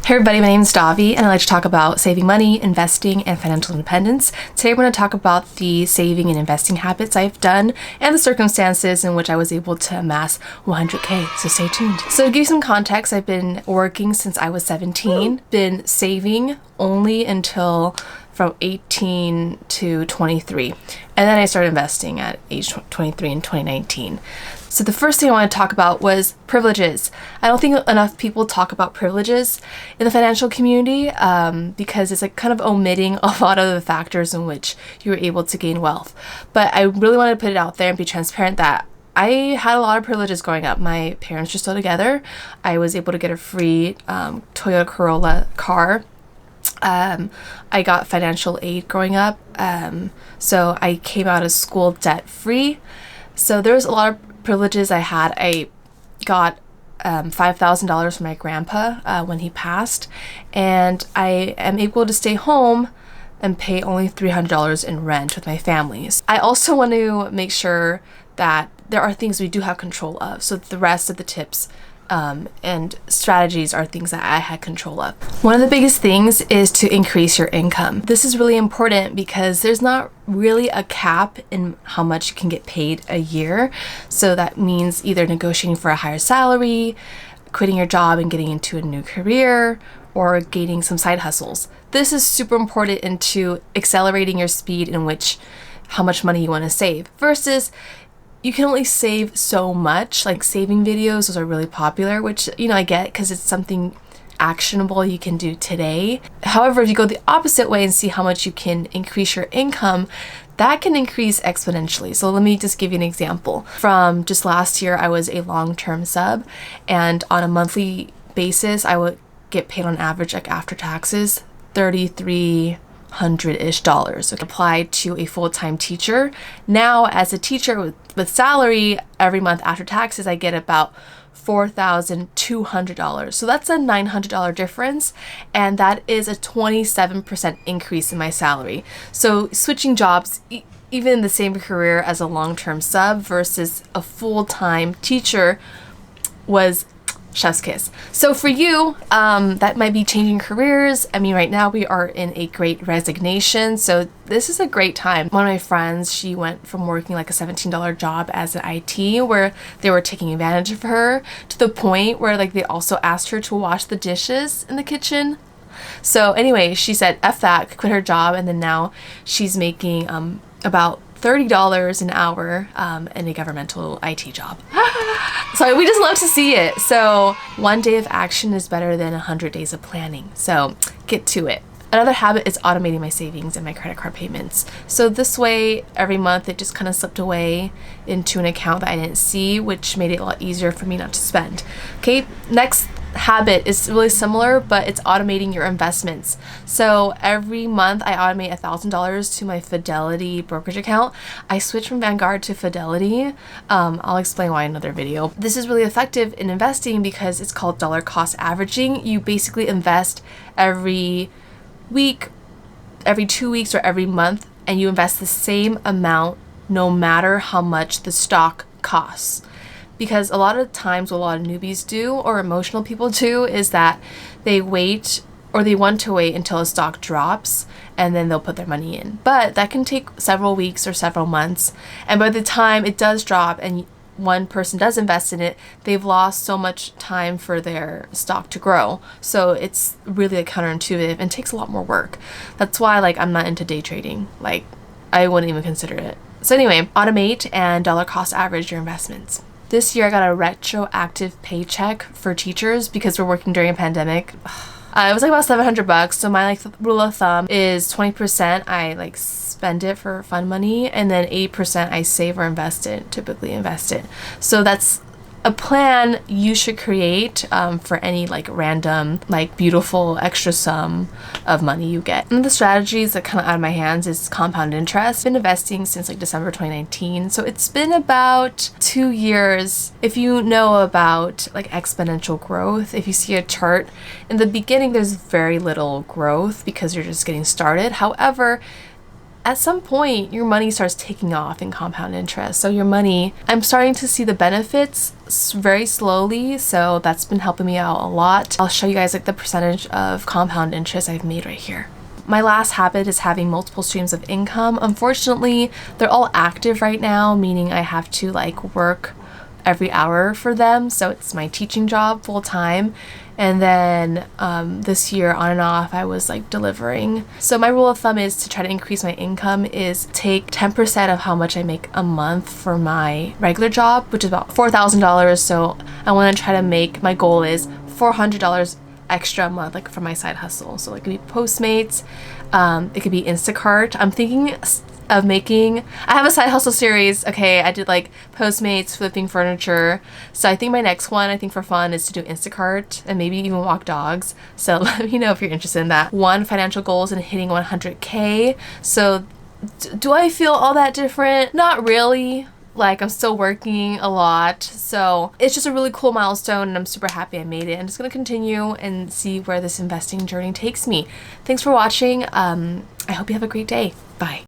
Hey everybody, my name is Davy and I like to talk about saving money, investing, and financial independence. Today we're going to talk about the saving and investing habits I've done and the circumstances in which I was able to amass 100K, so stay tuned. So to give you some context, I've been working since I was 17, been saving only until from 18 to 23. And then I started investing at age 23 in 2019. So the first thing I want to talk about was privileges. I don't think enough people talk about privileges in the financial community because it's like kind of omitting a lot of the factors in which you were able to gain wealth. But I really want to put it out there and be transparent that I had a lot of privileges growing up. My parents were still together. I was able to get a free Toyota Corolla car. I got financial aid growing up, so I came out of school debt free. So there was a lot of privileges I had. I got $5,000 from my grandpa when he passed, and I am able to stay home and pay only $300 in rent with my family. I also want to make sure that there are things we do have control of, so the rest of the tips and strategies are things that I had control of. One of the biggest things is to increase your income. This is really important because there's not really a cap in how much you can get paid a year. So that means either negotiating for a higher salary, quitting your job and getting into a new career, or gaining some side hustles. This is super important into accelerating your speed in which how much money you want to save versus you can only save so much. Like saving videos, those are really popular, which, you know, I get because it's something actionable you can do today. However, if you go the opposite way and see how much you can increase your income, that can increase exponentially. So let me just give you an example. From just last year, I was a long-term sub, and on a monthly basis, I would get paid on average, like after taxes, $3,300-ish. Applied to a full-time teacher. Now, as a teacher with salary, every month after taxes, I get about $4,200. So that's a $900 difference, and that is a 27% increase in my salary. So switching jobs, even in the same career as a long-term sub versus a full-time teacher, was chef's kiss. So for you, that might be changing careers. I mean, right now we are in a great resignation, so this is a great time. One of my friends, she went from working like a $17 job as an IT where they were taking advantage of her to the point where like they also asked her to wash the dishes in the kitchen. So anyway, she said F that, quit her job, and then now she's making about $30 an hour in a governmental IT job. So we just love to see it. So one day of action is better than 100 days of planning. So get to it. Another habit is automating my savings and my credit card payments. So this way, every month it just kind of slipped away into an account that I didn't see, which made it a lot easier for me not to spend. Okay, next habit is really similar, but it's automating your investments. So every month I automate $1,000 to my Fidelity brokerage account. I switched from Vanguard to Fidelity. I'll explain why in another video. This is really effective in investing because it's called dollar cost averaging. You basically invest every week, every 2 weeks, or every month, and you invest the same amount no matter how much the stock costs. Because a lot of times what a lot of newbies do, or emotional people do, is that they wait, or they want to wait until a stock drops and then they'll put their money in. But that can take several weeks or several months, and by the time it does drop and one person does invest in it, they've lost so much time for their stock to grow. So it's really counterintuitive and takes a lot more work. That's why I'm not into day trading. I wouldn't even consider it. So anyway, automate and dollar cost average your investments. This year I got a retroactive paycheck for teachers because we're working during a pandemic. It was about $700. So my rule of thumb is 20% I spend it for fun money, and then 80% I save or invest it, typically invest it. So that's a plan you should create for any random beautiful extra sum of money you get. One of the strategies that kind of out of my hands is compound interest. I've been investing since December 2019, so it's been about 2 years. If you know about exponential growth, if you see a chart, in the beginning there's very little growth because you're just getting started. However, at some point your money starts taking off in compound interest. So your money, I'm starting to see the benefits very slowly, so that's been helping me out a lot. I'll show you guys like the percentage of compound interest I've made right here. My last habit is having multiple streams of income. Unfortunately, they're all active right now, meaning I have to like work every hour for them. So it's my teaching job full time. And then this year on and off, I was like delivering. So my rule of thumb is to try to increase my income is take 10% of how much I make a month for my regular job, which is about $4,000. So I want to try to make, my goal is $400 extra a month, like for my side hustle. So like it could be Postmates, it could be Instacart. I'm thinking of making, I have a side hustle series. Okay, I did like Postmates, flipping furniture. So I think my next one, I think for fun, is to do Instacart and maybe even walk dogs. So let me know if you're interested in that. One, financial goals and hitting 100K. So do I feel all that different? Not really. Like I'm still working a lot, so it's just a really cool milestone and I'm super happy I made it. I'm just gonna continue and see where this investing journey takes me. Thanks for watching. I hope you have a great day. Bye.